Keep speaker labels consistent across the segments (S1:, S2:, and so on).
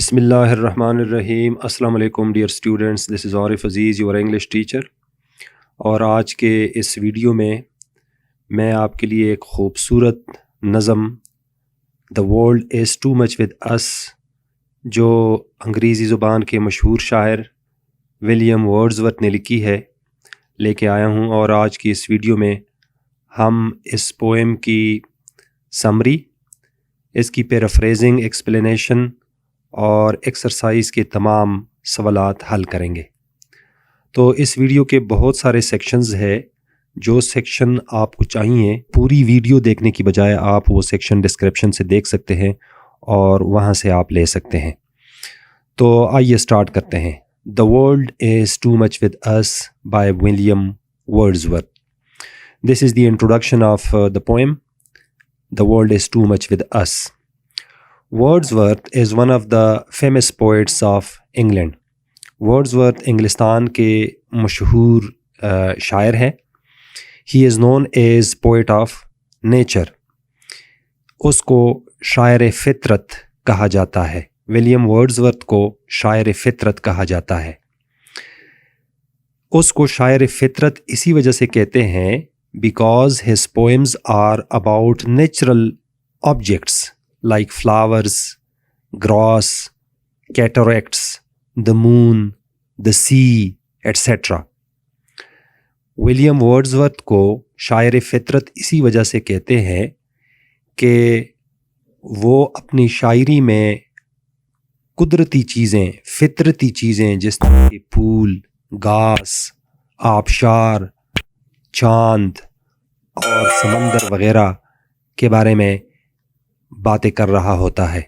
S1: بسم اللہ الرحمن الرحیم. السلام علیکم dear students, this is Arif Aziz your English teacher. اور آج کے اس ویڈیو میں آپ کے لیے ایک خوبصورت نظم the world is too much with us جو انگریزی زبان کے مشہور شاعر ولیم ورڈزورتھ نے لکھی ہے لے کے آیا ہوں. اور آج کی اس ویڈیو میں ہم اس پوئم کی سمری, اس کی پیرافریزنگ, ایکسپلینیشن اور ایکسرسائز کے تمام سوالات حل کریں گے. تو اس ویڈیو کے بہت سارے سیکشنز ہے. جو سیکشن آپ کو چاہیے پوری ویڈیو دیکھنے کی بجائے آپ وہ سیکشن ڈسکرپشن سے دیکھ سکتے ہیں اور وہاں سے آپ لے سکتے ہیں. تو آئیے اسٹارٹ کرتے ہیں. The world is too much with us by William Wordsworth. This is the introduction of the poem the world is too much with us. Wordsworth is one of the famous poets of England. Wordsworth انگلستان کے مشہور شاعر ہیں. He is known as poet of nature. اس کو شاعر فطرت کہا جاتا ہے. ولیم ورڈزورتھ کو شاعر فطرت کہا جاتا ہے. اس کو شاعر فطرت اسی وجہ سے کہتے ہیں because his poems are about natural objects like flowers, grass, cataracts, the moon, the sea, etc. William Wordsworth کو شاعر فطرت اسی وجہ سے کہتے ہیں کہ وہ اپنی شاعری میں قدرتی چیزیں, فطرتی چیزیں جس طرح کہ پھول, گھاس, آبشار, چاند اور سمندر وغیرہ کے بارے میں باتیں کر رہا ہوتا ہے.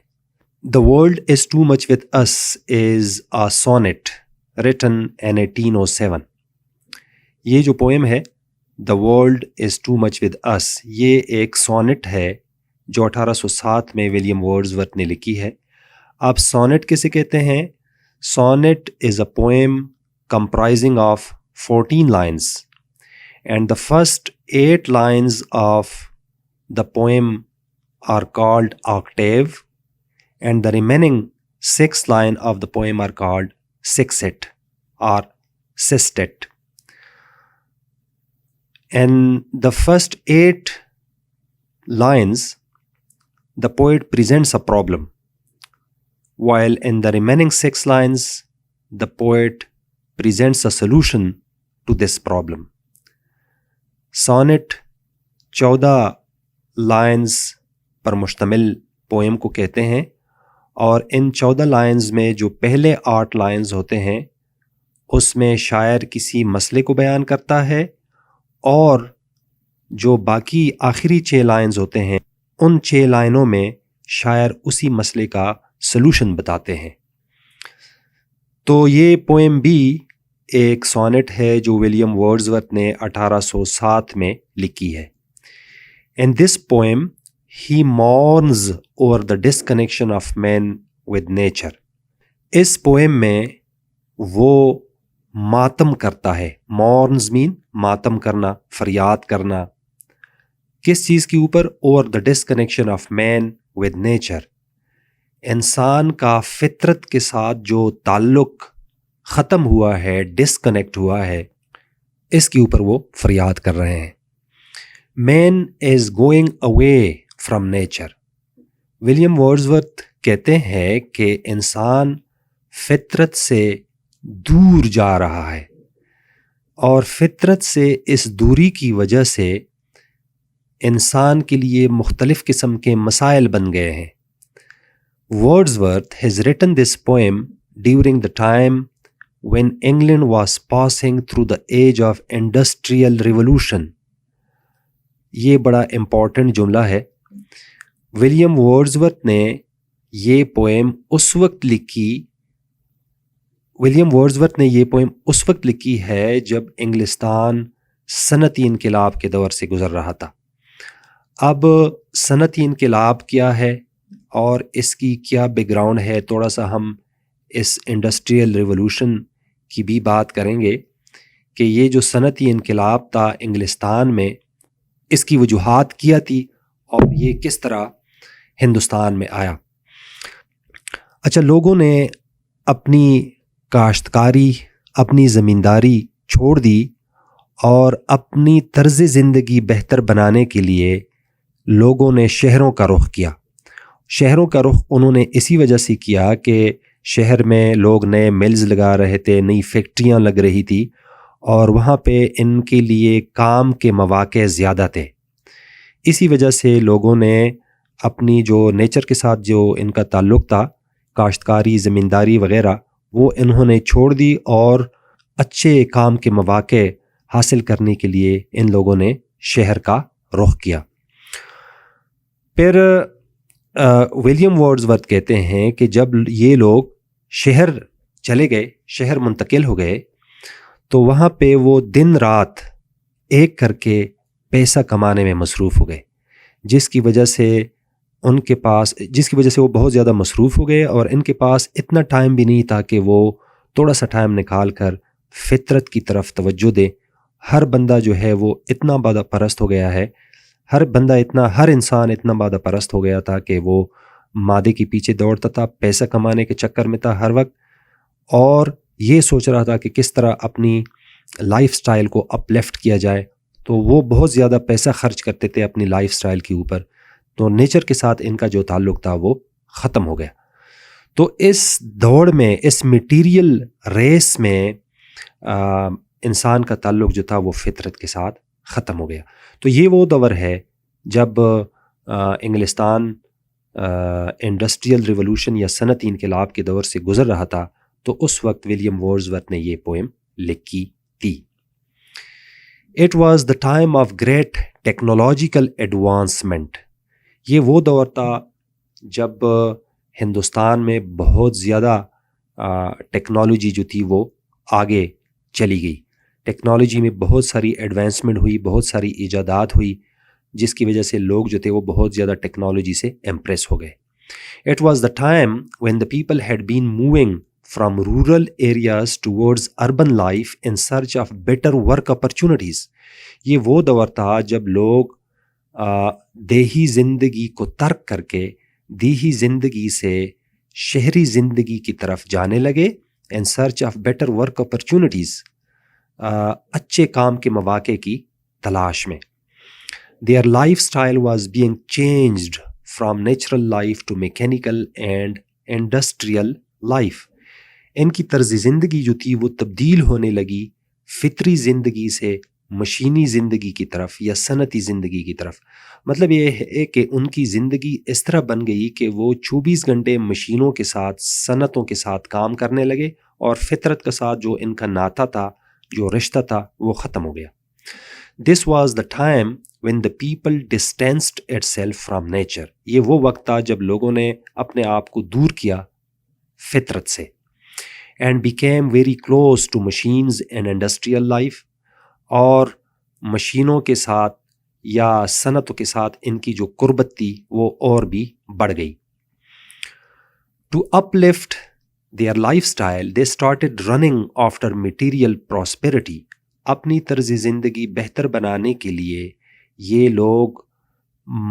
S1: The world is too much with us is a sonnet written in 1807. یہ جو پوئم ہے The world is too much with us, یہ ایک سونٹ ہے جو 1807 میں ولیم ورڈزورتھ نے لکھی ہے. آپ سونٹ کسے کہتے ہیں؟ Sonnet is a poem comprising of 14 lines and the first 8 lines of the poem are called octave and the remaining 6 lines of the poem are called sextet or sestet. In the first 8 lines the poet presents a problem, while in the remaining 6 lines the poet presents a solution to this problem. Sonnet 14 lines پر مشتمل poem کو کہتے ہیں اور ان 14 lines میں جو پہلے 8 lines ہوتے ہیں اس میں شاعر کسی مسئلے کو بیان کرتا ہے اور جو باقی آخری 6 لائنز ہوتے ہیں ان 6 لائنوں میں شاعر اسی مسئلے کا سلوشن بتاتے ہیں. تو یہ پوئم بھی ایک سونٹ ہے جو ولیم ورڈزورتھ نے 1807 میں لکھی ہے. In this poem he mourns over the disconnection of man with nature. اس پوئم میں وہ ماتم کرتا ہے. mourns mean ماتم کرنا, فریاد کرنا. کس چیز کے اوپر؟ over the disconnection of man with nature. انسان کا فطرت کے ساتھ جو تعلق ختم ہوا ہے, ڈسکنیکٹ ہوا ہے, اس کے اوپر وہ فریاد کر رہے ہیں. Man is going away from nature. William Wordsworth کہتے ہیں کہ انسان فطرت سے دور جا رہا ہے اور فطرت سے اس دوری کی وجہ سے انسان کے لیے مختلف قسم کے مسائل بن گئے ہیں. Wordsworth has written this poem during the time when England was passing through the age of industrial revolution. یہ بڑا امپورٹنٹ جملہ ہے. ولیم ورڈزورتھ نے یہ پوئم اس وقت لکھی ہے جب انگلستان صنعتی انقلاب کے دور سے گزر رہا تھا. اب صنعتی انقلاب کیا ہے اور اس کی کیا بیک گراؤنڈ ہے, تھوڑا سا ہم اس انڈسٹریل ریولوشن کی بھی بات کریں گے کہ یہ جو صنعتی انقلاب تھا انگلستان میں اس کی وجوہات کیا تھی اور یہ کس طرح ہندوستان میں آیا. اچھا، لوگوں نے اپنی کاشتکاری، اپنی زمینداری چھوڑ دی اور اپنی طرز زندگی بہتر بنانے کے لیے لوگوں نے شہروں کا رخ کیا. شہروں کا رخ انہوں نے اسی وجہ سے کیا کہ شہر میں لوگ نئے ملز لگا رہے تھے، نئی فیکٹریاں لگ رہی تھی اور وہاں پہ ان کے لیے کام کے مواقع زیادہ تھے. اسی وجہ سے لوگوں نے اپنی جو نیچر کے ساتھ جو ان کا تعلق تھا، کاشتکاری، زمینداری وغیرہ، وہ انہوں نے چھوڑ دی اور اچھے کام کے مواقع حاصل کرنے کے لیے ان لوگوں نے شہر کا رخ کیا. پھر ولیم وارڈزورتھ کہتے ہیں کہ جب یہ لوگ شہر چلے گئے، شہر منتقل ہو گئے، تو وہاں پہ وہ دن رات ایک کر کے پیسہ کمانے میں مصروف ہو گئے، جس کی وجہ سے وہ بہت زیادہ مصروف ہو گئے اور ان کے پاس اتنا ٹائم بھی نہیں تھا کہ وہ تھوڑا سا ٹائم نکال کر فطرت کی طرف توجہ دیں. ہر بندہ جو ہے وہ اتنا مادہ پرست ہو گیا ہے، ہر انسان اتنا مادہ پرست ہو گیا تھا کہ وہ مادے کے پیچھے دوڑتا تھا، پیسہ کمانے کے چکر میں تھا ہر وقت، اور یہ سوچ رہا تھا کہ کس طرح اپنی لائف سٹائل کو اپ لیفٹ کیا جائے. تو وہ بہت زیادہ پیسہ خرچ کرتے تھے اپنی لائف سٹائل کے اوپر. تو نیچر کے ساتھ ان کا جو تعلق تھا وہ ختم ہو گیا. تو اس دوڑ میں، اس میٹیریل ریس میں انسان کا تعلق جو تھا وہ فطرت کے ساتھ ختم ہو گیا. تو یہ وہ دور ہے جب انگلستان انڈسٹریل ریولوشن یا صنعتی انقلاب کے دور سے گزر رہا تھا. تو اس وقت ولیم وارڈزورتھ نے یہ پوئم لکھی تھی. It was the time of great technological advancement. یہ وہ دور تھا جب ہندوستان میں بہت زیادہ ٹیکنالوجی جو تھی وہ آگے چلی گئی. ٹیکنالوجی میں بہت ساری ایڈوانسمنٹ ہوئی، بہت ساری ایجادات ہوئی، جس کی وجہ سے لوگ جو تھے وہ بہت زیادہ ٹیکنالوجی سے امپریس ہو گئے. It was the time when the people had been moving from rural areas towards urban life in search of better work opportunities. یہ وہ دور تھا جب لوگ دیہی زندگی کو ترک کر کے دیہی زندگی سے شہری زندگی کی طرف جانے لگے، in search of better work opportunities, اچھے کام کے مواقع کی تلاش میں. Their lifestyle was being changed from natural life to mechanical and industrial life. ان کی طرز زندگی جو تھی وہ تبدیل ہونے لگی فطری زندگی سے مشینی زندگی کی طرف یا صنعتی زندگی کی طرف. مطلب یہ ہے کہ ان کی زندگی اس طرح بن گئی کہ وہ 24 گھنٹے مشینوں کے ساتھ، صنعتوں کے ساتھ کام کرنے لگے اور فطرت کے ساتھ جو ان کا ناتا تھا، جو رشتہ تھا، وہ ختم ہو گیا. This was the time when the people distanced itself from nature. یہ وہ وقت تھا جب لوگوں نے اپنے آپ کو دور کیا فطرت سے. And became very close to machines and industrial life. اور مشینوں کے ساتھ یا صنعتوں کے ساتھ ان کی جو قربت تھی وہ اور بھی بڑھ گئی. To uplift their lifestyle they started running after material prosperity. اپنی طرز زندگی بہتر بنانے کے لیے یہ لوگ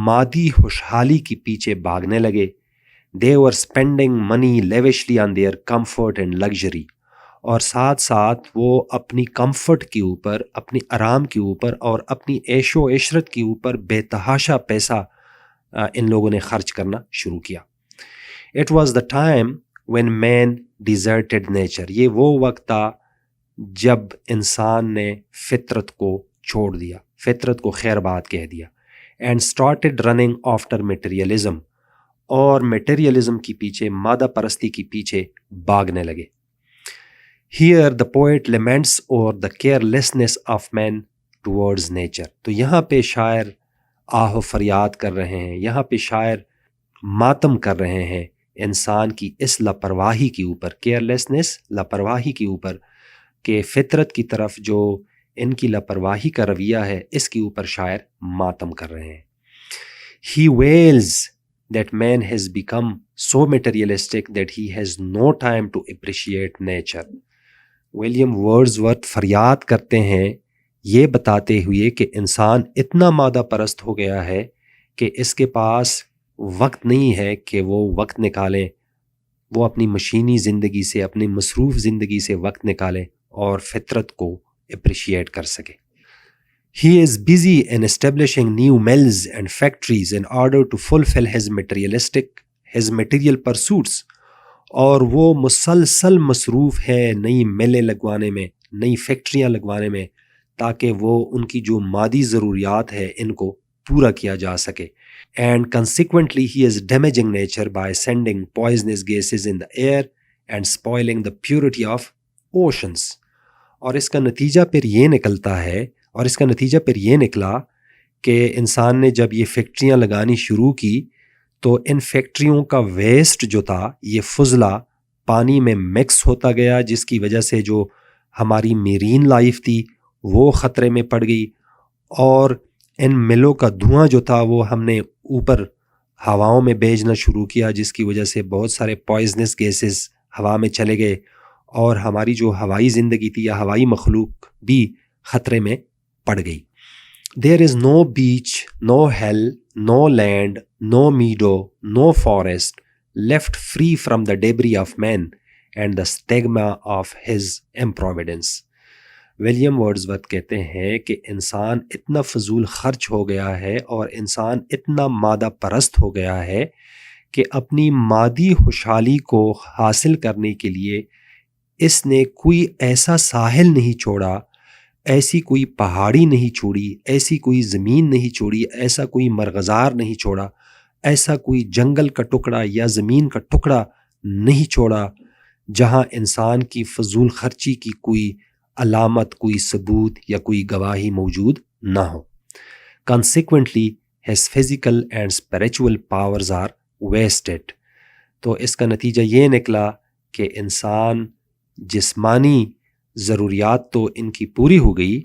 S1: مادی خوشحالی کے پیچھے بھاگنے لگے. They were spending money lavishly on their comfort and luxury. اور ساتھ ساتھ وہ اپنی کمفرٹ کے اوپر، اپنی آرام کے اوپر اور اپنی عیش و عشرت کے اوپر بے تحاشا پیسہ ان لوگوں نے خرچ کرنا شروع کیا. It was the time when man deserted nature. یہ وہ وقت تھا جب انسان نے فطرت کو چھوڑ دیا، فطرت کو خیر بات کہہ دیا. And started running after materialism. اور میٹیریلزم کے پیچھے، مادہ پرستی کے پیچھے بھاگنے لگے. Here the poet laments over the carelessness of man towards nature. تو یہاں پہ شاعر آہ و فریاد کر رہے ہیں، یہاں پہ شاعر ماتم کر رہے ہیں انسان کی اس لاپرواہی کے اوپر، کیئرلیسنس، لاپرواہی کے اوپر، کہ فطرت کی طرف جو ان کی لاپرواہی کا رویہ ہے اس کے اوپر شاعر ماتم کر رہے ہیں. He wails that man has become so materialistic that he has no time to appreciate nature. William Wordsworth فریاد کرتے ہیں یہ بتاتے ہوئے کہ انسان اتنا مادہ پرست ہو گیا ہے کہ اس کے پاس وقت نہیں ہے کہ وہ وقت نکالیں وہ اپنی مشینی زندگی سے, اپنی مصروف زندگی سے وقت نکالے اور فطرت کو اپریشیٹ کر سکے. He is busy in establishing new mills and factories in order to fulfill his material pursuits. اور وہ مسلسل مصروف ہے نئی ملیں لگوانے میں, نئی فیکٹریاں لگوانے میں, تاکہ وہ ان کی جو مادی ضروریات ہے ان کو پورا کیا جا سکے. And consequently he is damaging nature by sending poisonous gases in the air and spoiling the purity of oceans. اور اس کا نتیجہ پھر یہ نکلا کہ انسان نے جب یہ فیکٹریاں لگانی شروع کی تو ان فیکٹریوں کا ویسٹ جو تھا یہ فضلہ پانی میں مکس ہوتا گیا, جس کی وجہ سے جو ہماری میرین لائف تھی وہ خطرے میں پڑ گئی, اور ان ملوں کا دھواں جو تھا وہ ہم نے اوپر ہواؤں میں بھیجنا شروع کیا, جس کی وجہ سے بہت سارے پوائزنس گیسز ہوا میں چلے گئے, اور ہماری جو ہوائی زندگی تھی یا ہوائی مخلوق بھی خطرے میں پڑ گئی. There is no beach, no hell, no land, no meadow, no forest left free from the debris of man and the stigma of his improvidence. William Wordsworth کہتے ہیں کہ انسان اتنا فضول خرچ ہو گیا ہے اور انسان اتنا مادہ پرست ہو گیا ہے کہ اپنی مادی خوشحالی کو حاصل کرنے کے لیے اس نے کوئی ایسا ساحل نہیں چھوڑا, ایسی کوئی پہاڑی نہیں چھوڑی, ایسی کوئی زمین نہیں چھوڑی, ایسا کوئی مرغزار نہیں چھوڑا, ایسا کوئی جنگل کا ٹکڑا یا زمین کا ٹکڑا نہیں چھوڑا جہاں انسان کی فضول خرچی کی کوئی علامت, کوئی ثبوت یا کوئی گواہی موجود نہ ہو. Consequently, his physical and spiritual powers are wasted. تو اس کا نتیجہ یہ نکلا کہ انسان جسمانی ضروریات تو ان کی پوری ہو گئی,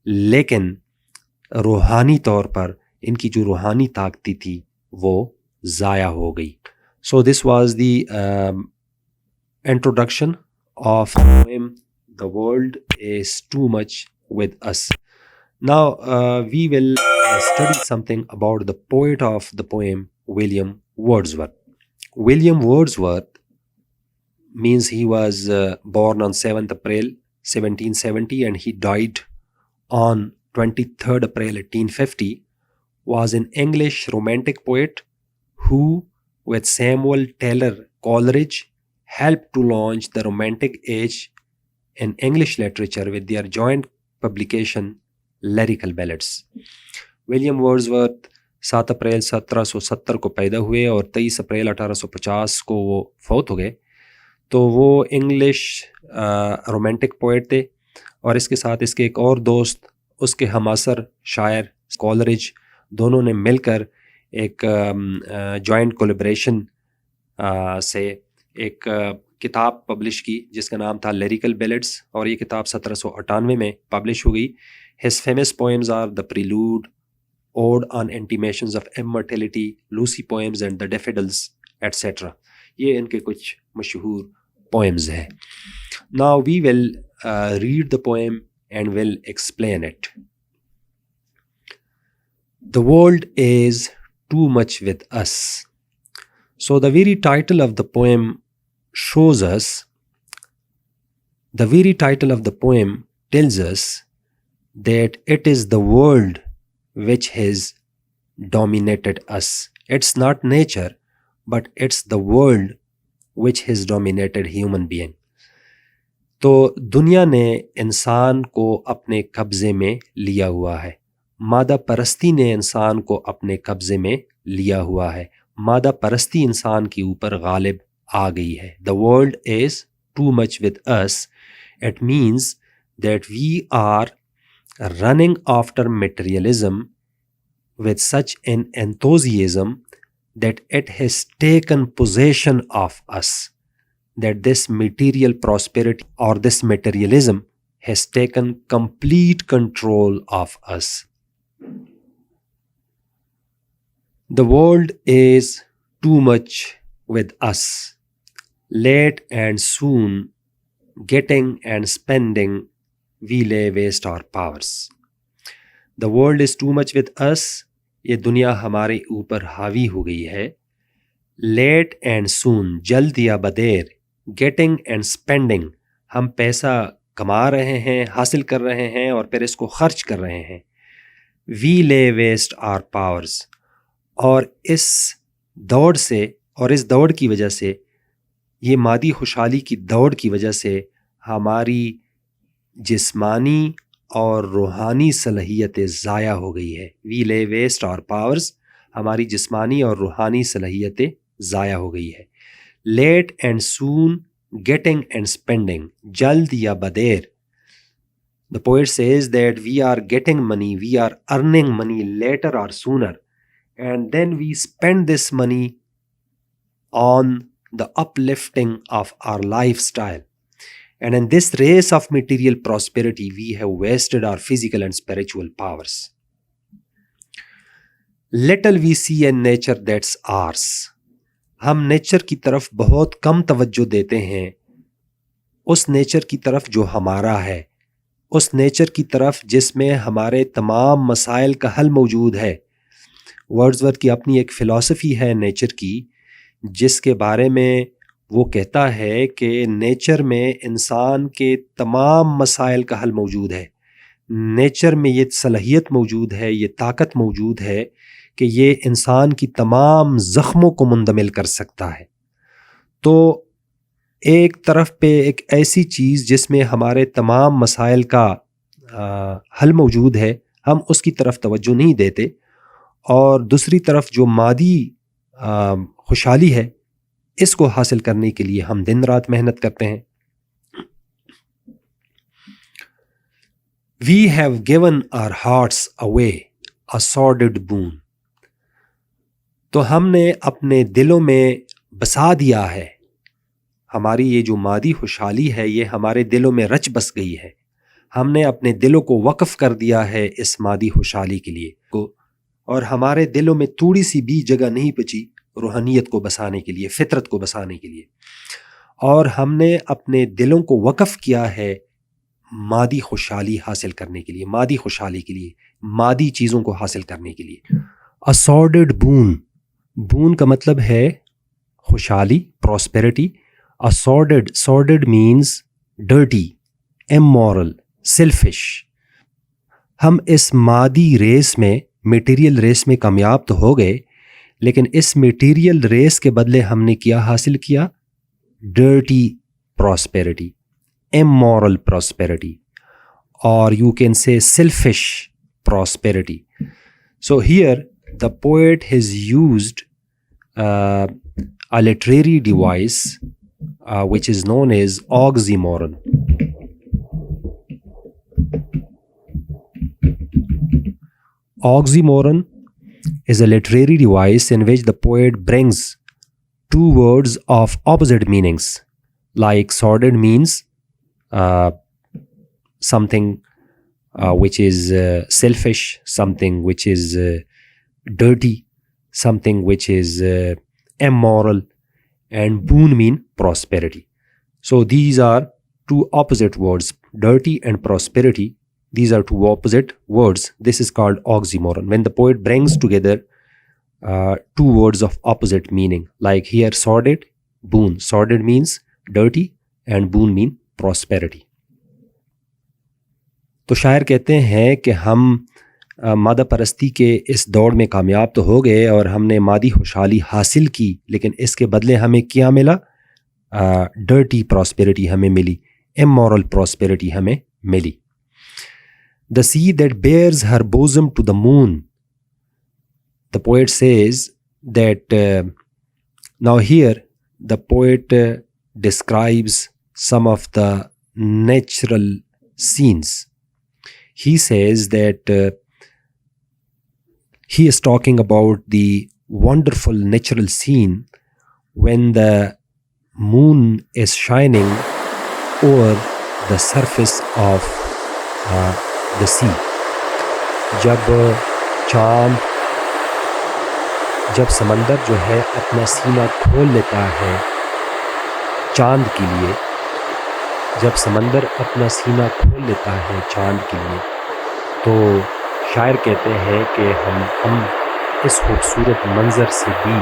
S1: لیکن روحانی طور پر ان کی جو روحانی طاقتی تھی وہ ضائع ہو گئی. So this was the introduction of the poem The World is Too Much with Us. Now we will study something about the poet of the poem, William WordsWorth. William WordsWorth means he was born on 7th April 1770 and he died on 23rd April 1850, was an English romantic poet who, with Samuel Taylor Coleridge, helped to launch the romantic age in English literature with their joint publication Lyrical Ballads. William Wordsworth 7 April 1770 کو پیدا ہوئے اور 23 April 1850 کو وہ فوت ہو گئے. تو وہ انگلش رومانٹک پوئٹ تھے, اور اس کے ساتھ اس کے ایک اور دوست, اس کے ہمعصر شاعر کولرج, دونوں نے مل کر ایک جوائنٹ کولیبریشن سے ایک کتاب پبلش کی جس کا نام تھا لیریکل بیلڈس, اور یہ کتاب 1798 میں پبلش ہو گئی. His famous poems are the Prelude, Ode on Intimations of Immortality, Lucy poems and the daffodils etcetera. یہ ان کے کچھ مشہور پوئمز ہیں. Now we will read the poem and will explain it. The world is too much with us. So the very title of the poem shows us, the very title of the poem tells us that it is the world which has dominated us. It's not nature, but it's the world which has dominated human being. تو دنیا نے انسان کو اپنے قبضے میں لیا ہوا ہے, مادہ پرستی نے انسان کو اپنے قبضے میں لیا ہوا ہے, مادہ پرستی انسان کے اوپر غالب آ گئی ہے. The world is too much with us. It means that we are running after materialism with such an enthusiasm that it has taken possession of us. That this material prosperity or this materialism has taken complete control of us. The world is too much with us. Late and soon, getting and spending, we lay waste our powers. The world is too much with us. یہ دنیا ہمارے اوپر حاوی ہو گئی ہے, late and سون، جلد یا بدیر. Getting and spending, ہم پیسہ کما رہے ہیں، حاصل کر رہے ہیں اور پھر اس کو خرچ کر رہے ہیں. وی لے ویسٹ آر پاورز، اور اس دوڑ سے اور اس دوڑ کی وجہ سے، یہ مادی خوشحالی کی دوڑ کی وجہ سے ہماری جسمانی اور روحانی صلاحیتیں ضائع ہو گئی ہے. وی لے ویسٹ آر پاورز، ہماری جسمانی اور روحانی صلاحیتیں ضائع ہو گئی ہے. Late and soon, getting and spending, جلد یا بدیر. The poet says that we are getting money, we are earning money later or sooner, and then we spend this money on the uplifting of our lifestyle. And in this race of material prosperity, we have wasted our physical and spiritual powers. Little we see in nature that's ours. ہم nature کی طرف بہت کم توجہ دیتے ہیں، اس nature کی طرف جو ہمارا ہے، اس نیچر کی طرف جس میں ہمارے تمام مسائل کا حل موجود ہے. ورڈزورتھ کی اپنی ایک فلسفی ہے نیچر کی، جس کے بارے میں وہ کہتا ہے کہ نیچر میں انسان کے تمام مسائل کا حل موجود ہے. نیچر میں یہ صلاحیت موجود ہے، یہ طاقت موجود ہے کہ یہ انسان کی تمام زخموں کو مندمل کر سکتا ہے. تو ایک طرف پہ ایک ایسی چیز جس میں ہمارے تمام مسائل کا حل موجود ہے، ہم اس کی طرف توجہ نہیں دیتے، اور دوسری طرف جو مادی خوشحالی ہے، اس کو حاصل کرنے کے لیے ہم دن رات محنت کرتے ہیں. We have given our hearts away, a sordid boon. تو ہم نے اپنے دلوں میں بسا دیا ہے، ہماری یہ جو مادی خوشحالی ہے یہ ہمارے دلوں میں رچ بس گئی ہے. ہم نے اپنے دلوں کو وقف کر دیا ہے اس مادی خوشحالی کے لیے اور ہمارے دلوں میں تھوڑی سی بھی جگہ نہیں بچی روحانیت کو بسانے کے لیے، فطرت کو بسانے کے لیے. اور ہم نے اپنے دلوں کو وقف کیا ہے مادی خوشحالی حاصل کرنے کے لیے، مادی خوشحالی کے لیے، مادی چیزوں کو حاصل کرنے کے لیے. A sordid boon، بون کا مطلب ہے خوشحالی، prosperity. sordid means dirty, immoral, selfish. ہم اس مادی ریس میں، میٹیریل ریس میں کامیاب تو ہو گئے، لیکن اس میٹیریل ریس کے بدلے ہم نے کیا حاصل کیا؟ Dirty prosperity, immoral prosperity, or you can say selfish prosperity. So here the poet has used a literary device which is known as oxymoron. Oxymoron is a literary device in which the poet brings two words of opposite meanings. Like sordid means something which is selfish, something which is dirty, something which is immoral, and boon mean prosperity. So these are two opposite words, dirty and prosperity. These are two opposite words. This is called oxymoron. When the poet brings together two words of opposite meaning, like here sordid, boon. Sordid means dirty and boon mean prosperity. تو شاعر کہتے ہیں کہ ہم مادہ پرستی کے اس دوڑ میں کامیاب تو ہو گئے اور ہم نے مادی خوشحالی حاصل کی، لیکن اس کے بدلے ہمیں کیا ملا؟ ڈرٹی پراسپیرٹی ہمیں ملی، امورل پراسپیرٹی ہمیں ملی. The sea that bears her bosom to the moon. The poet says that now here the poet describes some of the natural scenes. He says that he is talking about the wonderful natural scene when the moon is shining over the surface of the sea. جب سمندر جو ہے اپنا سینہ کھول لیتا ہے چاند کے لیے، جب سمندر اپنا سینہ کھول لیتا ہے چاند کے لیے، تو شاعر کہتے ہیں کہ ہم اس خوبصورت منظر سے بھی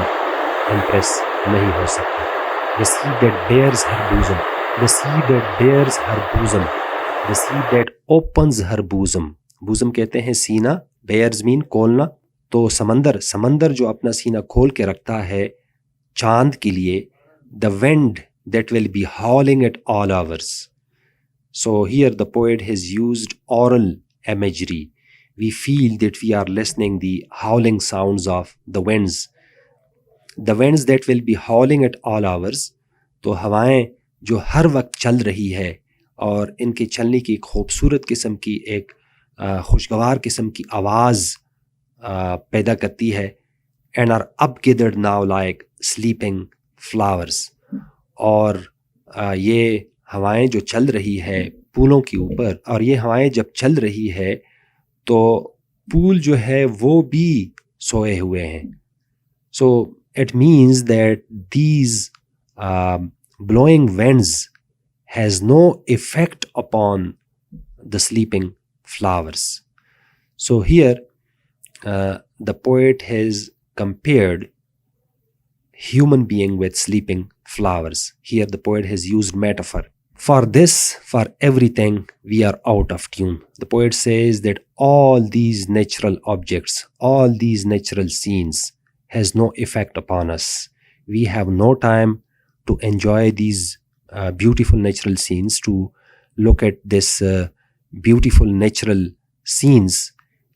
S1: امپریس نہیں ہو سکتا. The sea that bears her bosom, the sea that bears her bosom, the sea that opens her bosom. bosom کہتے ہیں سینہ, bears mean کھولنا. تو سمندر جو اپنا سینہ کھول کے رکھتا ہے چاند کے لیے, the wind that will be howling at all hours. So here the poet has used oral imagery. We feel that we are listening the howling sounds of the winds. The winds that will be howling at all hours. تو ہوائیں جو ہر وقت چل رہی ہے اور ان کے چلنے کی ایک خوبصورت قسم کی, ایک خوشگوار قسم کی آواز پیدا کرتی ہے. and are up gathered now like sleeping flowers. اور یہ ہوائیں جو چل رہی ہے پھولوں کے اوپر, اور یہ ہوائیں جب چل رہی ہے تو پھول جو ہے وہ بھی سوئے ہوئے ہیں. So it means that these blowing winds has no effect upon the sleeping flowers. So here the poet has compared human being with sleeping flowers. Here the poet has used metaphor. For this, for everything, we are out of tune. The poet says that all these natural objects, all these natural scenes has no effect upon us. We have no time to enjoy these beautiful natural scenes, to look at this beautiful natural scenes.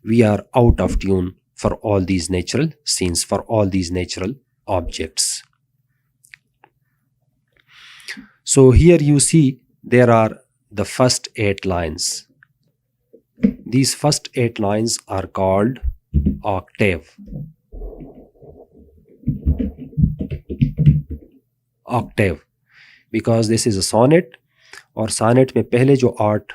S1: We are out of tune for all these natural scenes, for all these natural objects. So here you see there are the first 8 lines. These first 8 lines are called octave. Octave, because this is a sonnet, اور sonnet میں پہلے جو 8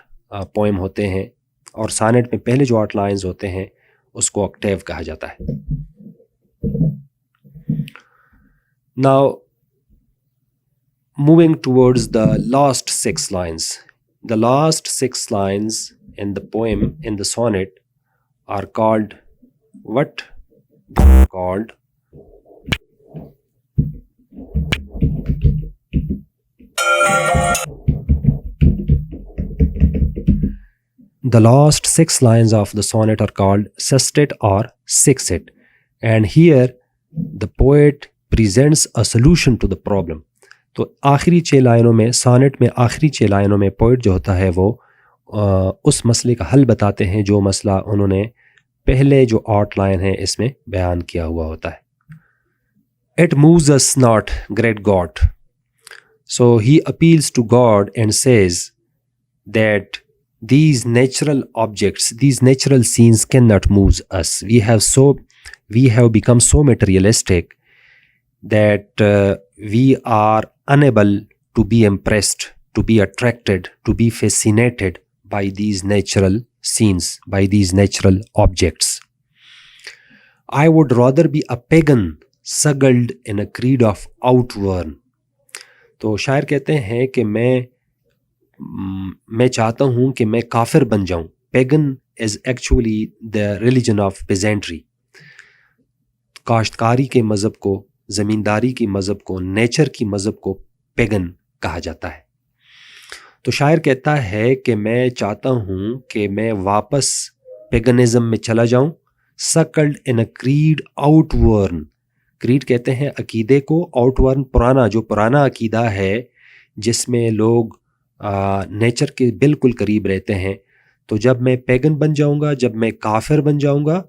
S1: poem ہوتے ہیں اور sonnet میں پہلے جو 8 lines ہوتے ہیں اس کو octave کہا جاتا ہے. Now moving towards the last 6 lines. The last 6 lines in the poem, in the sonnet, are called what? They are called the last 6 lines of the sonnet are called sestet or sextet. And here the poet presents a solution to the problem. تو آخری 6 لائنوں میں, سانٹ میں آخری 6 لائنوں میں poet جو ہوتا ہے وہ اس مسئلے کا حل بتاتے ہیں جو مسئلہ انہوں نے پہلے جو 8 لائن ہیں اس میں بیان کیا ہوا ہوتا ہے. It moves us not, great God. So he appeals to God and says that these natural objects, these natural scenes cannot move us. We have become so materialistic that we are unable to be impressed, to be attracted, to be fascinated by these natural scenes, by these natural objects. I would rather be a pagan suckled in a creed of outworn. تو شاعر کہتے ہیں کہ میں چاہتا ہوں کہ میں کافر بن جاؤں. Pagan is actually the religion of peasantry. کاشتکاری کے مذہب کو, زمینداری کی مذہب کو, نیچر کی مذہب کو پیگن کہا جاتا ہے. تو شاعر کہتا ہے کہ میں چاہتا ہوں کہ میں واپس پیگنزم میں چلا جاؤں. سکلڈ ان اے کریڈ آؤٹ ورن. کریڈ کہتے ہیں عقیدے کو, آؤٹ ورن پرانا, جو پرانا عقیدہ ہے جس میں لوگ نیچر کے بالکل قریب رہتے ہیں. تو جب میں پیگن بن جاؤں گا, جب میں کافر بن جاؤں گا,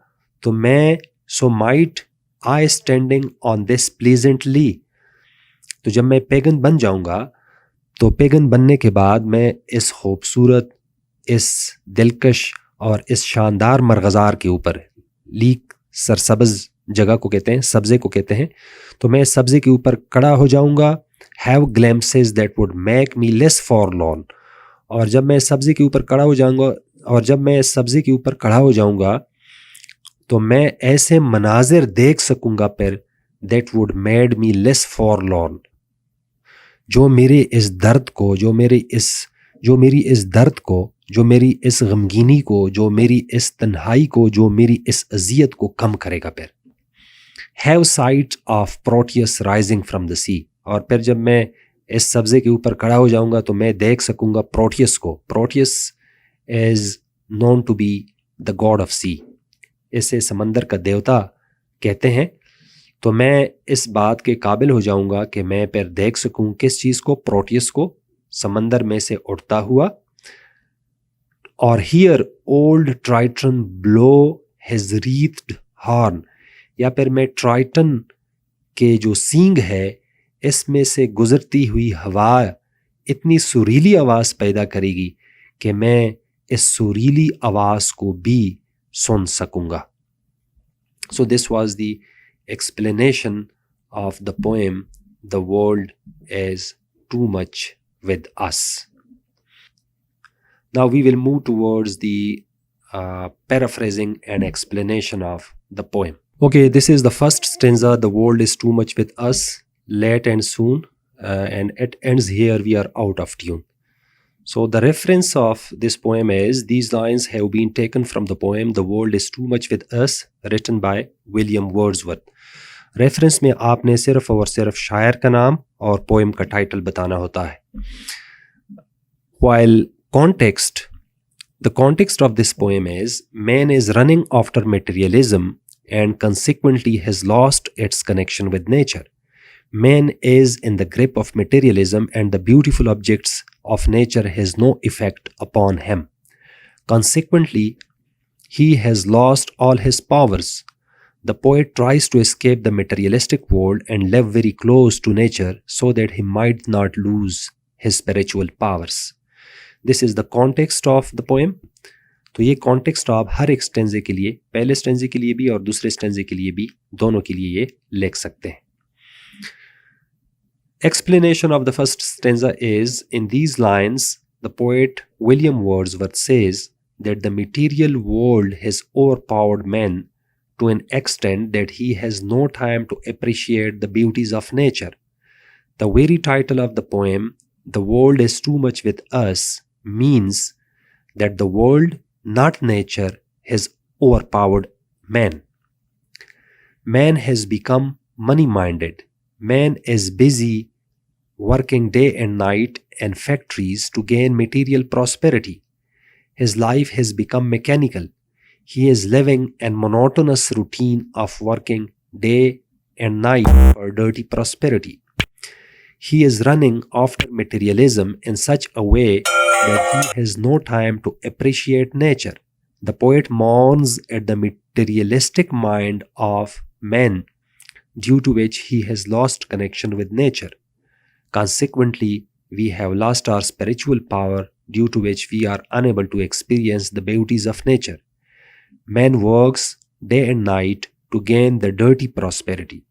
S1: تو میں so might I standing on this pleasantly. تو جب میں پیگن بن جاؤں گا تو پیگن بننے کے بعد میں اس خوبصورت, اس دلکش اور اس شاندار مرغزار کے اوپر, لیک سرسبز جگہ کو کہتے ہیں, سبزے کو کہتے ہیں, تو میں اس سبزے کے اوپر کھڑا ہو جاؤں گا. Have glimpses that would make me less forlorn. اور جب میں اس سبزے کے اوپر کھڑا ہو جاؤں گا, اور جب میں اس سبزے کے اوپر کھڑا ہو جاؤں گا تو میں ایسے مناظر دیکھ سکوں گا پھر that would made me less فارلون, جو میرے اس درد کو, جو میری اس درد کو, جو میری اس غمگینی کو, جو میری اس تنہائی کو, جو میری اس اذیت کو کم کرے گا پھر. Have sight of Proteus rising from the sea, और फिर जब मैं इस सब्ज़े के ऊपर खड़ा हो जाऊंगा तो मैं देख सकूंगा प्रोटियस को. Proteus is known to be the god of sea, इसे समंदर का देवता कहते हैं. तो मैं इस बात के काबिल हो जाऊंगा कि मैं फिर देख सकूं किस चीज़ को, प्रोटियस को, समंदर में से उड़ता हुआ. और here old Triton blow his wreathed horn, या फिर मैं ट्राइटन के जो सींग है इसमें से गुजरती हुई हवा इतनी सुरीली आवाज़ पैदा करेगी कि मैं इस सुरीली आवाज़ को भी सुन सकूंगा. So this was the explanation of the poem The World is Too Much with Us. Now we will move towards the paraphrasing and explanation of the poem. Okay, this is the first stanza, The world is too much with us, late and soon, and it ends here, we are out of tune. So the reference of this poem is, these lines have been taken from the poem The World is Too Much with Us, written by William WordsWorth. Reference में आपने सिर्फ और सिर्फ शायर का नाम और poem का टाइटल बताना होता है. While the context of this poem is, man is running after materialism and consequently has lost its connection with nature. Man is in the grip of materialism and the beautiful objects of nature has no effect upon him. Consequently, he has lost all his powers. The poet tries to escape the materialistic world and live very close to nature so that he might not lose his spiritual powers. This is the context of the poem. तो ये context आप हर एक स्टेंजे के लिए, पहले स्टेंजे के लिए भी और दूसरे स्टेंजे के लिए भी, दोनों के लिए ये लिख सकते हैं. Explanation of the first stanza is, in these lines, the poet William WordsWorth says that the material world has overpowered man to an extent that he has no time to appreciate the beauties of nature. The very title of the poem, The World is Too Much with Us, means that the world, not nature, has overpowered man. Man has become money-minded. Man is busy working day and night in factories to gain material prosperity. His life has become mechanical. He is living in monotonous routine of working day and night for dirty prosperity. He is running after materialism in such a way that he has no time to appreciate nature. The poet mourns at the materialistic mind of man, due to which he has lost connection with nature. Consequently, we have lost our spiritual power, due to which we are unable to experience the beauties of nature. Man works day and night to gain the dirty prosperity.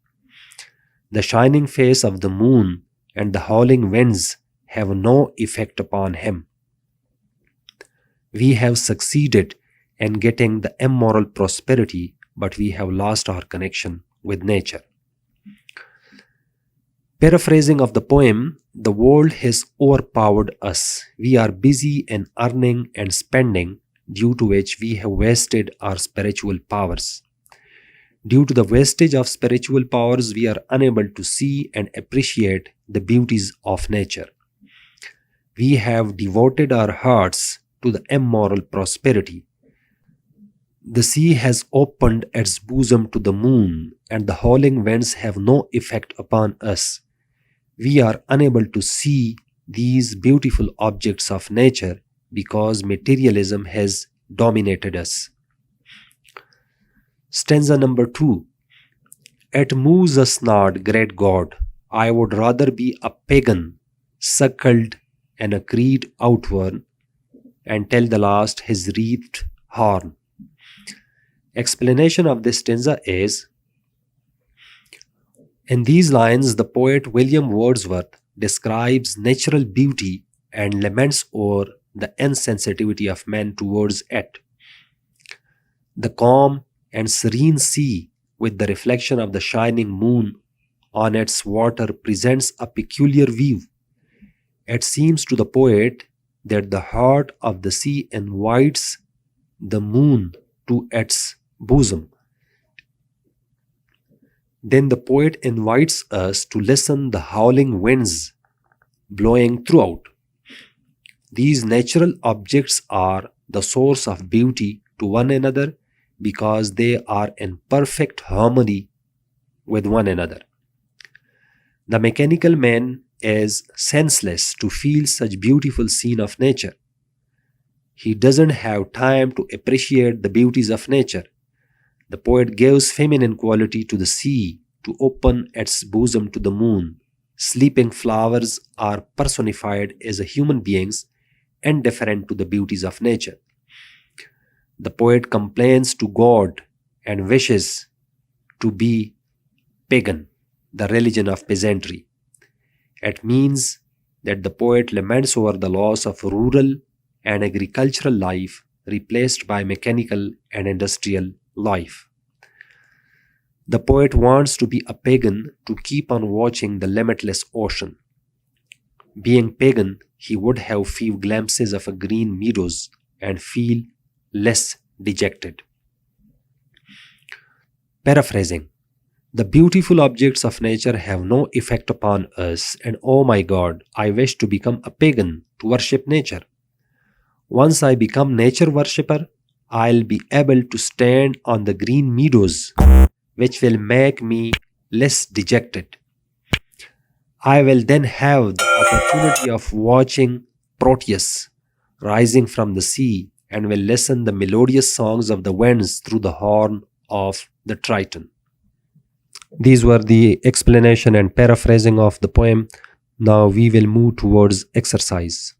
S1: The shining face of the moon and the howling winds have no effect upon him. We have succeeded in getting the immoral prosperity, but we have lost our connection with nature. Paraphrasing of the poem, the world has overpowered us. We are busy in earning and spending, due to which we have wasted our spiritual powers. Due to the wastage of spiritual powers, we are unable to see and appreciate the beauties of nature. We have devoted our hearts to the immoral prosperity. The sea has opened its bosom to the moon, and the howling winds have no effect upon us. We are unable to see these beautiful objects of nature because materialism has dominated us. Stanza number 2. It moves us not, great God. I would rather be a pagan, suckled in a creed outworn, and till the last his wreathed horn. Explanation of this stanza is, in these lines, the poet William Wordsworth describes natural beauty and laments over the insensitivity of man towards it. The calm and serene sea, with the reflection of the shining moon on its water, presents a peculiar view. It seems to the poet that the heart of the sea invites the moon to its bosom. Then the poet invites us to listen the howling winds blowing throughout. These natural objects are the source of beauty to one another because they are in perfect harmony with one another. The mechanical man is senseless to feel such beautiful scene of nature. He doesn't have time to appreciate the beauties of nature. The poet gives feminine quality to the sea to open its bosom to the moon. Sleeping flowers are personified as human beings indifferent to the beauties of nature. The poet complains to God and wishes to be pagan, the religion of peasantry. It means that the poet laments over the loss of rural and agricultural life replaced by mechanical and industrial life. The poet wants to be a pagan to keep on watching the limitless ocean. Being pagan, he would have few glimpses of a green meadows and feel less dejected. Paraphrasing. The beautiful objects of nature have no effect upon us, and oh my God, I wish to become a pagan to worship nature. Once I become nature worshipper, I'll be able to stand on the green meadows, which will make me less dejected. I will then have the opportunity of watching Proteus rising from the sea and will listen the melodious songs of the winds through the horn of the Triton. These were the explanation and paraphrasing of the poem. Now we will move towards exercise.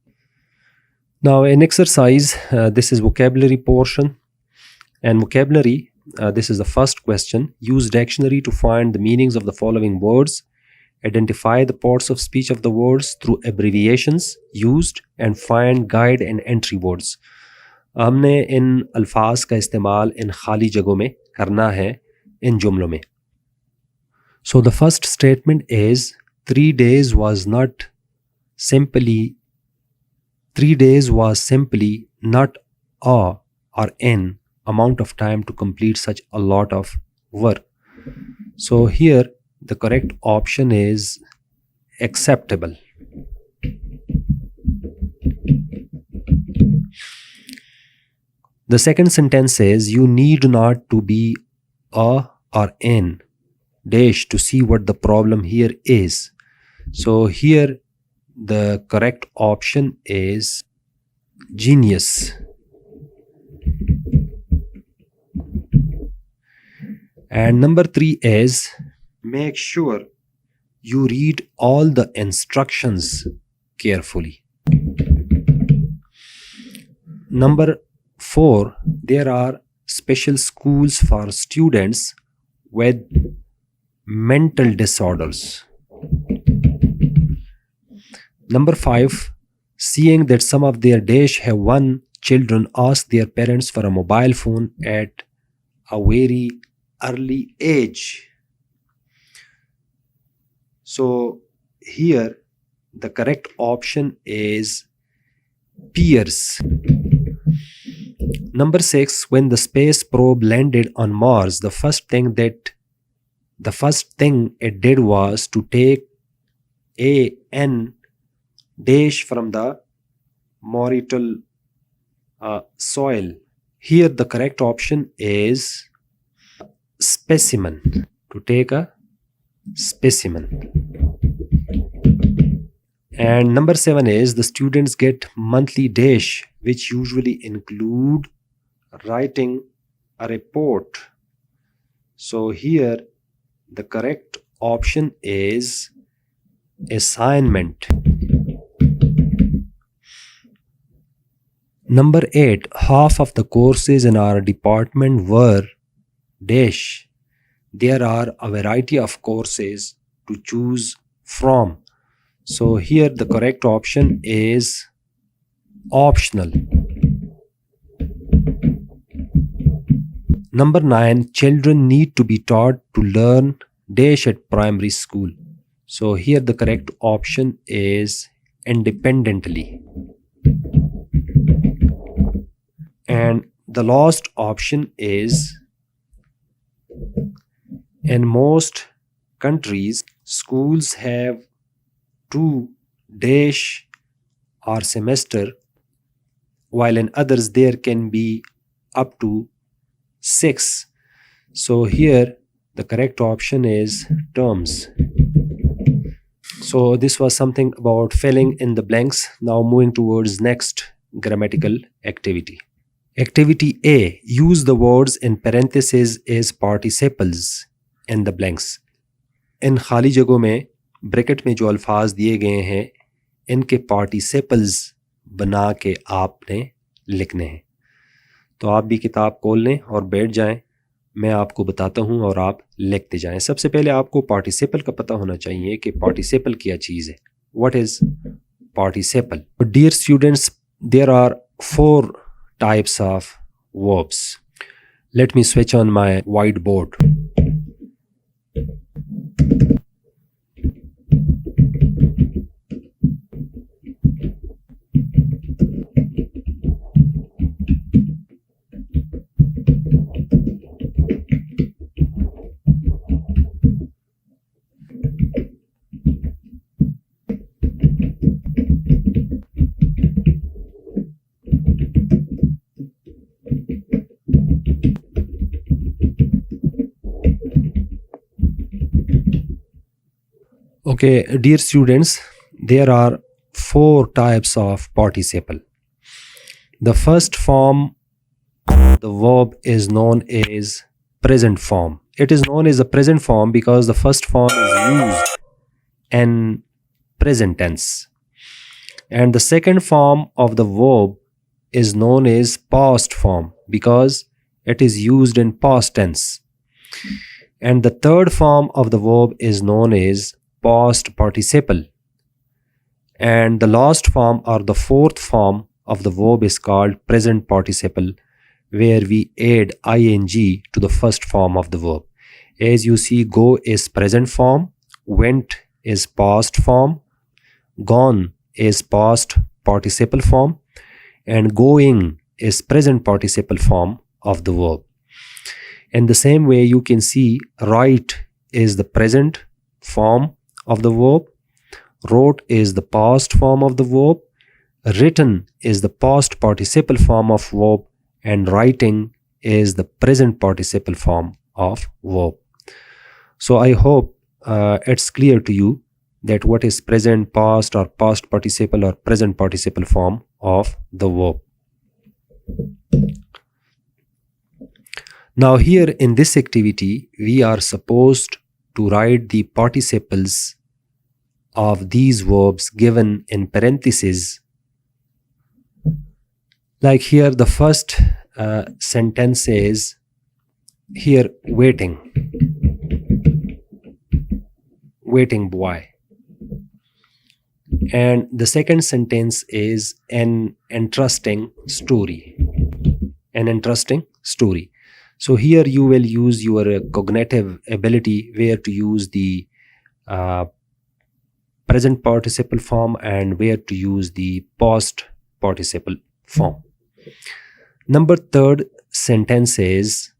S1: Now in exercise, this is vocabulary portion. And vocabulary, this is the first question. Use dictionary to find the meanings of the following words. Identify the parts of speech of the words through abbreviations used and find guide and entry words. हमने इन अल्फाज का इस्तेमाल इन खाली जगहों में करना है इन जुमलों में. So the first statement is 3 days was simply not a or an amount of time to complete such a lot of work. So here the correct option is acceptable. The second sentence says you need not to be a or an dash to see what the problem here is. So here the correct option is genius. And number 3 is make sure you read all the instructions carefully. Number 4, there are special schools for students with mental disorders. Number 5, seeing that some of their dash have one, children ask their parents for a mobile phone at a very early age. So here the correct option is peers. Number 6, when the space probe landed on Mars, the first thing it did was to take an dash from the marital soil. Here the correct option is specimen, to take a specimen. And number 7 is the students get monthly dash, which usually include writing a report. So here the correct option is assignment. Number 8, half of the courses in our department were dash. There are a variety of courses to choose from. So here the correct option is optional. Number 9, children need to be taught to learn dash at primary school. So here the correct option is independently. And the last option is In most countries, schools have 2 days or semester, while in others there can be up to 6. So here the correct option is terms. So this was something about filling in the blanks. Now moving towards next grammatical activity. Activity A. Use the words in parentheses as participles in the blanks. इन खाली जगहों में bracket में जो अल्फाज दिए गए हैं इनके पार्टिसिपल्स बना के आपने लिखने हैं. तो आप भी किताब खोल लें और बैठ जाएं. मैं आपको बताता हूं और आप लिखते जाएं. सबसे पहले आपको पार्टिसिपल का पता होना चाहिए कि पार्टिसिपल क्या चीज़ है. What is participle? Dear students, there are 4 types of verbs. Let me switch on my whiteboard. Okay, dear students, there are 4 types of participle. The first form of the verb is known as present form. It is known as a present form because the first form is used in present tense. And the second form of the verb is known as past form because it is used in past tense. And the third form of the verb is known as past participle. And the last form or the fourth form of the verb is called present participle, where we add ing to the first form of the verb. As you see, go is present form, went is past form, gone is past participle form, and going is present participle form of the verb. In the same way, you can see write is the present form of the verb, wrote is the past form of the verb, written is the past participle form of verb, and writing is the present participle form of verb. So I hope it's clear to you that what is present, past, or past participle or present participle form of the verb. Now here in this activity, we are supposed to write the participles of these verbs given in parentheses. Like here, the first sentence is here waiting boy. And the second sentence is an interesting story. So here you will use your cognitive ability where to use the present participle form and where to use the past participle form. Number third sentence is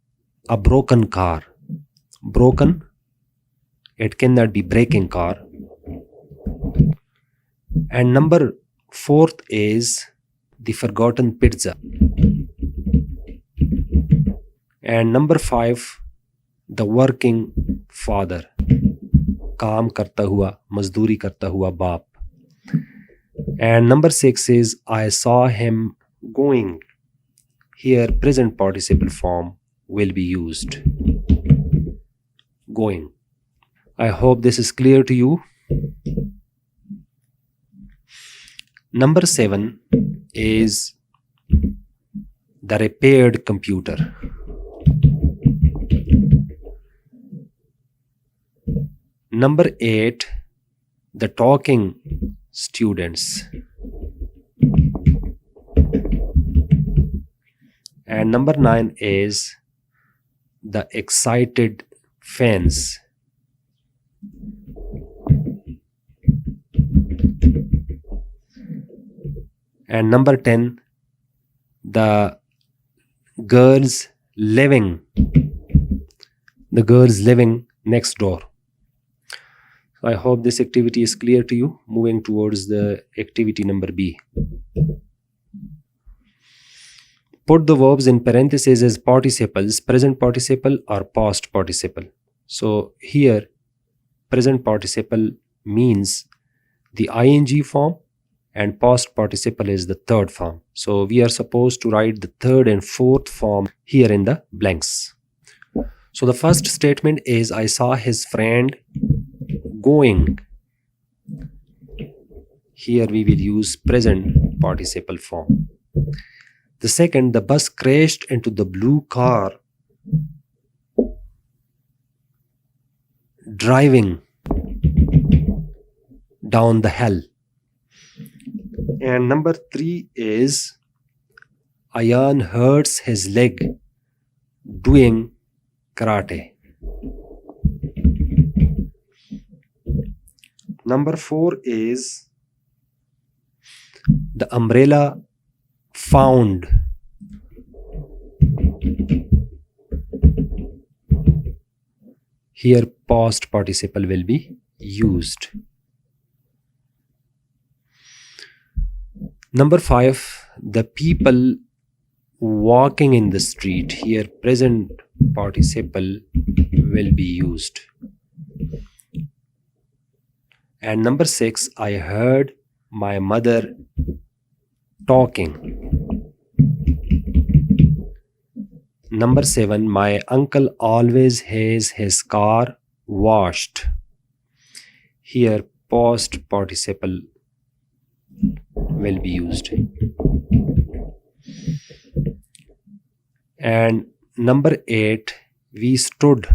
S1: a broken car. Broken, it cannot be breaking car. And number fourth is the forgotten pizza. And number 5, the working father. काम करता हुआ, मजदूरी करता हुआ बाप. And number 6 is I saw him going. Here present participle form will be used. Going. I hope this is clear to you. Number 7 is the repaired computer. Number 8, the talking students. And number 9 is the excited fans. And number 10, the girls living next door. I hope this activity is clear to you. Moving towards the activity number B. Put the verbs in parentheses as participles, present participle or past participle. So here present participle means the ing form and past participle is the third form. So we are supposed to write the third and fourth form here in the blanks. So the first statement is I saw his friend going. Here we will use present participle form. The second, the bus crashed into the blue car driving down the hill. And number 3 is Ayan hurts his leg doing karate. Number 4 is the umbrella found. Here past participle will be used. Number 5, the people walking in the street. Here present participle will be used. And number 6, I heard my mother talking. Number 7, my uncle always has his car washed. Here past participle will be used. And number 8, we stood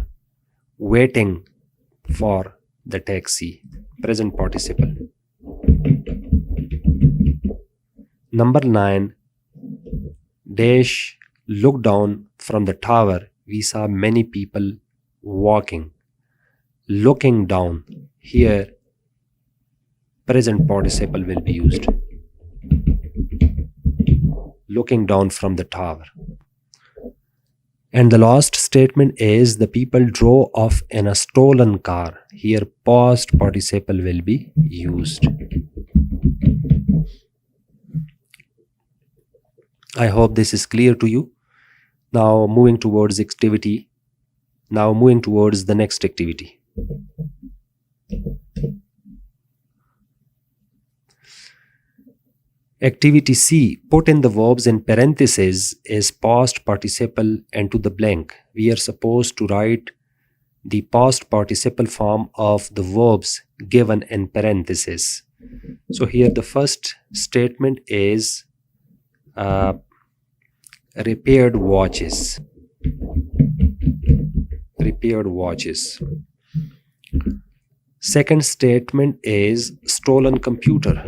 S1: waiting for the taxi. Present participle. Number 9, dash looked down from the tower. We saw many people walking. Looking down. Here present participle will be used. Looking down from the tower. And the last statement is the people drove off in a stolen car. Here past participle will be used. I hope this is clear to you. Now moving towards activity. Now moving towards the next activity. Activity C, put in the verbs in parentheses as past participle into the blank. We are supposed to write the past participle form of the verbs given in parentheses. So here the first statement is repaired watches. Repaired watches. Second statement is stolen computer.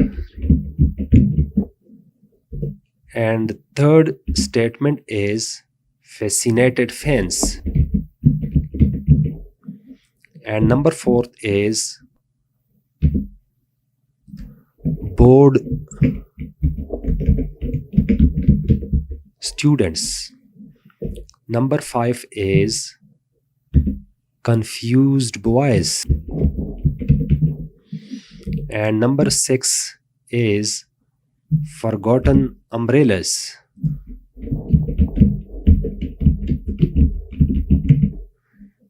S1: And the third statement is fascinated fence. And number 4 is bored students. Number 5 is confused boys. And number 6 is forgotten umbrellas.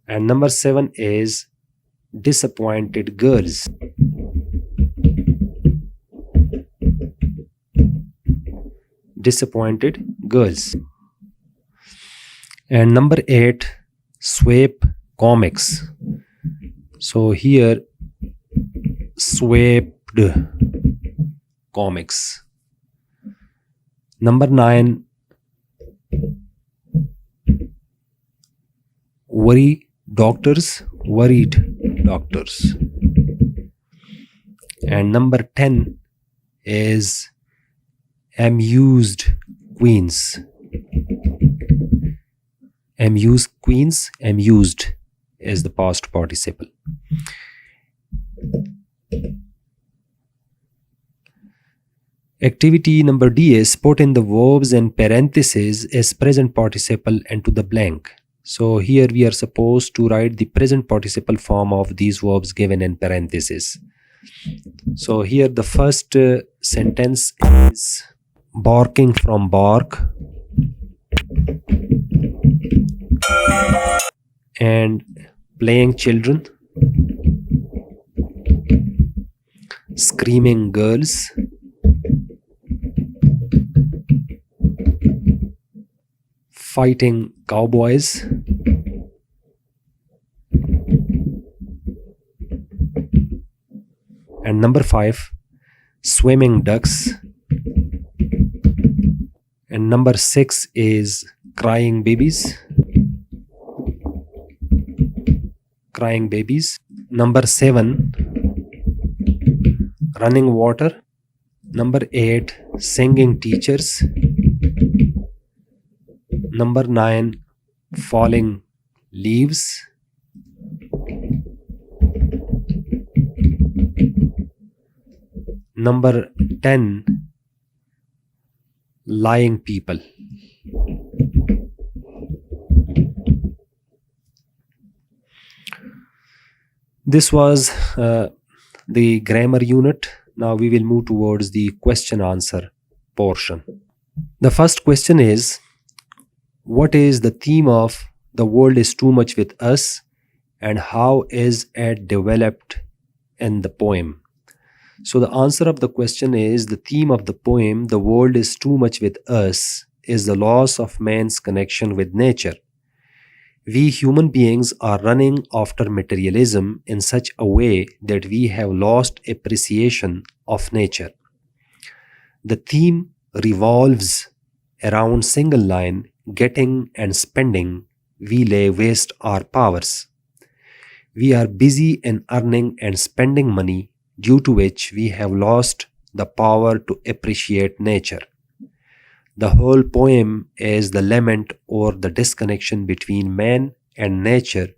S1: And number 7 is disappointed girls. Disappointed girls. And number 8, sweep comics. So here swept comics. Number 9, worried doctors. And number 10 is amused queens. Amused queens, amused is the past participle. Activity number D is put in the verbs and parentheses as present participle into the blank. So here we are supposed to write the present participle form of these verbs given in parentheses. So here the first sentence is barking from bark and playing children, screaming girls, fighting cowboys, and number 5, swimming ducks, and number 6 is crying babies. Number 7, running water. Number 8, singing teachers. Number 9, falling leaves. Number 10, lying people. This was the grammar unit. Now we will move towards the question answer portion. The first question is, what is the theme of the world is too much with us, and how is it developed in the poem? So the answer of the question is, the theme of the poem, the world is too much with us, is the loss of man's connection with nature. We human beings are running after materialism in such a way that we have lost appreciation of nature. The theme revolves around single line, getting and spending, we lay waste our powers. We are busy in earning and spending money, due to which we have lost the power to appreciate nature. The whole poem is the lament over the disconnection between man and nature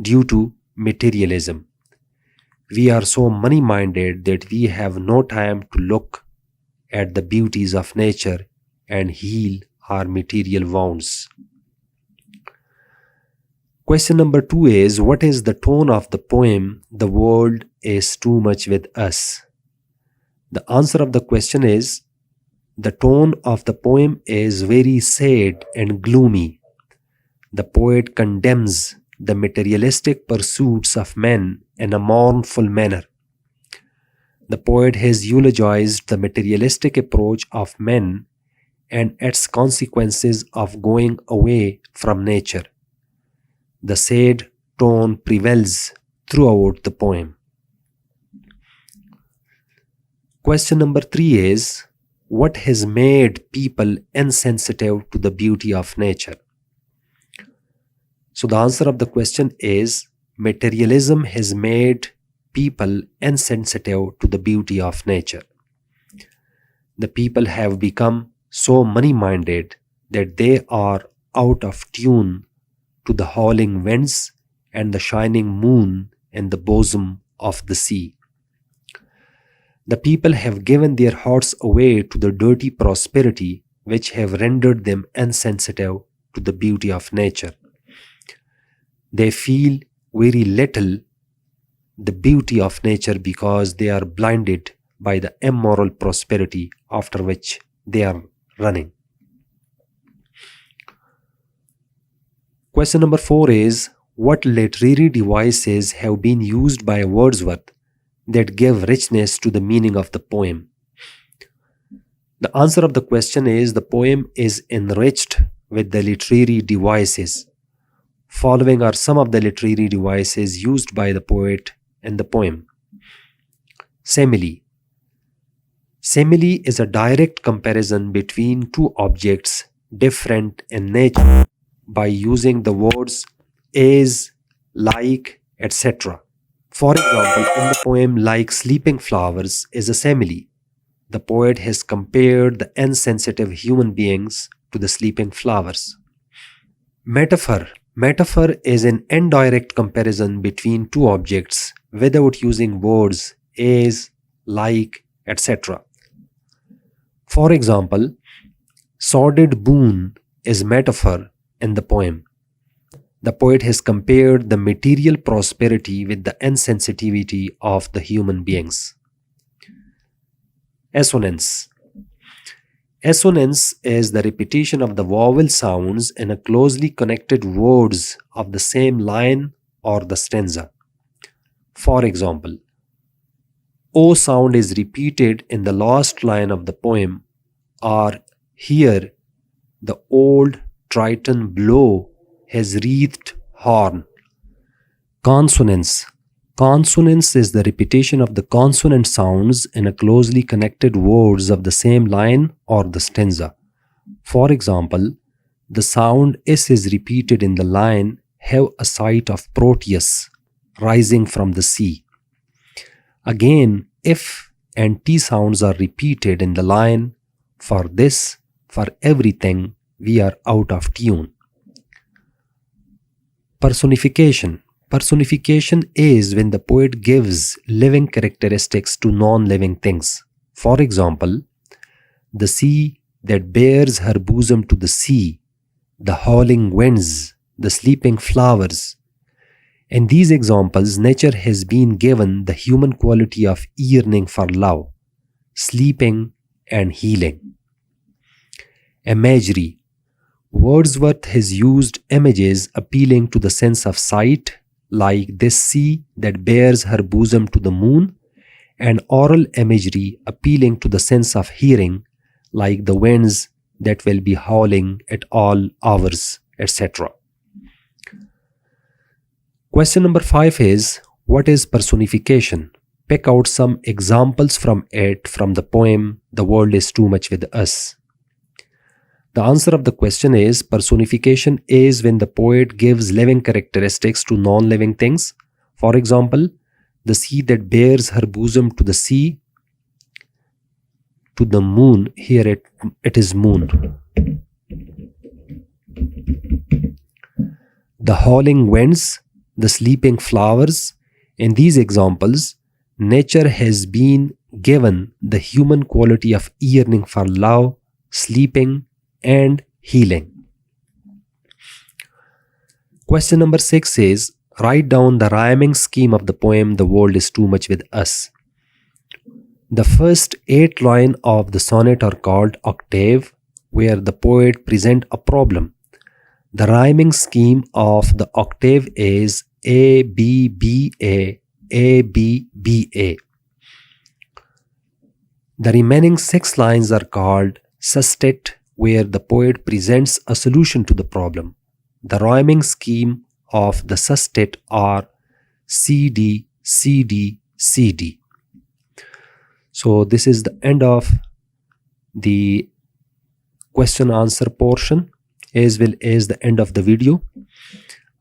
S1: due to materialism. We are so money-minded that we have no time to look at the beauties of nature and heal our material wounds. Question number 2 is, what is the tone of the poem, The World is Too Much with Us? The answer of the question is, the tone of the poem is very sad and gloomy. The poet condemns the materialistic pursuits of men in a mournful manner. The poet has eulogized the materialistic approach of men and its consequences of going away from nature. The sad tone prevails throughout the poem. Question number 3 is, what has made people insensitive to the beauty of nature? So the answer of the question is, materialism has made people insensitive to the beauty of nature. The people have become so money-minded that they are out of tune to the howling winds and the shining moon in the bosom of the sea. The people have given their hearts away to the dirty prosperity which have rendered them insensitive to the beauty of nature. They feel very little the beauty of nature because they are blinded by the immoral prosperity after which they are running. Question number 4 is, what literary devices have been used by Wordsworth that give richness to the meaning of the poem? The answer of the question is, the poem is enriched with the literary devices. Following are some of the literary devices used by the poet in the poem. Simile. Simile is a direct comparison between two objects different in nature by using the words as, like, etc. For example, in the poem Like Sleeping Flowers is a simile. The poet has compared the insensitive human beings to the sleeping flowers. Metaphor. Metaphor is an indirect comparison between two objects without using words as, like, etc. For example, sordid boon is metaphor in the poem. The poet has compared the material prosperity with the insensitivity of the human beings. Assonance. Assonance is the repetition of the vowel sounds in a closely connected words of the same line or the stanza. For example, O sound is repeated in the last line of the poem, or here the old Triton blow his wreathed horn. Consonance. Consonance is the repetition of the consonant sounds in a closely connected words of the same line or the stanza. For example, the sound S is repeated in the line, have a sight of Proteus rising from the sea. Again, F and T sounds are repeated in the line, for this, for everything, we are out of tune. Personification. Personification is when the poet gives living characteristics to non-living things. For example, the sea that bears her bosom to the sea, the howling winds, the sleeping flowers. In these examples, nature has been given the human quality of yearning for love, sleeping, and healing. Imagery. Wordsworth has used images appealing to the sense of sight, like this sea that bears her bosom to the moon, and oral imagery appealing to the sense of hearing, like the winds that will be howling at all hours, etc. Question number 5 is, what is personification? Pick out some examples from it from the poem, The World is Too Much With Us. The answer of the question is, personification is when the poet gives living characteristics to non-living things. For example, the sea that bears her bosom to the sea, to the moon, here it is moon. The howling winds, the sleeping flowers. In these examples, nature has been given the human quality of yearning for love, sleeping, and healing. Question number 6 is, write down the rhyming scheme of the poem The World is Too Much With Us. The first 8 lines of the sonnet are called octave, where the poet presents a problem. The rhyming scheme of the octave is A, B, B, A, B, B, A. The remaining 6 lines are called sestet, where the poet presents a solution to the problem. The rhyming scheme of the sestet are CD, CD, CD. So this is the end of the question answer portion, as well as the end of the video.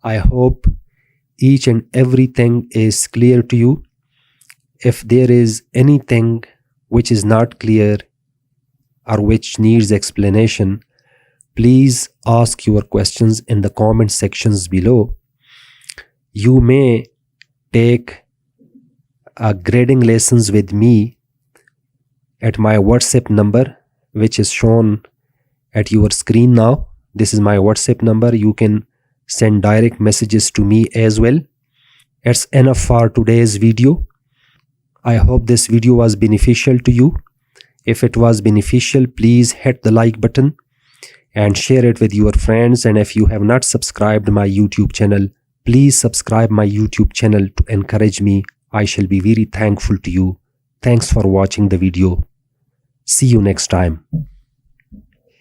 S1: I hope each and everything is clear to you. If there is anything which is not clear or which needs explanation, please ask your questions in the comment sections below. You may take grading lessons with me at my WhatsApp number, which is shown at your screen now. This is my WhatsApp number. You can send direct messages to me as well. It's enough for today's video. I hope this video was beneficial to you. If it was beneficial, please hit the like button and share it with your friends. And if you have not subscribed my YouTube channel, please subscribe my YouTube channel to encourage me. I shall be very thankful to you. Thanks for watching the video. See you next time.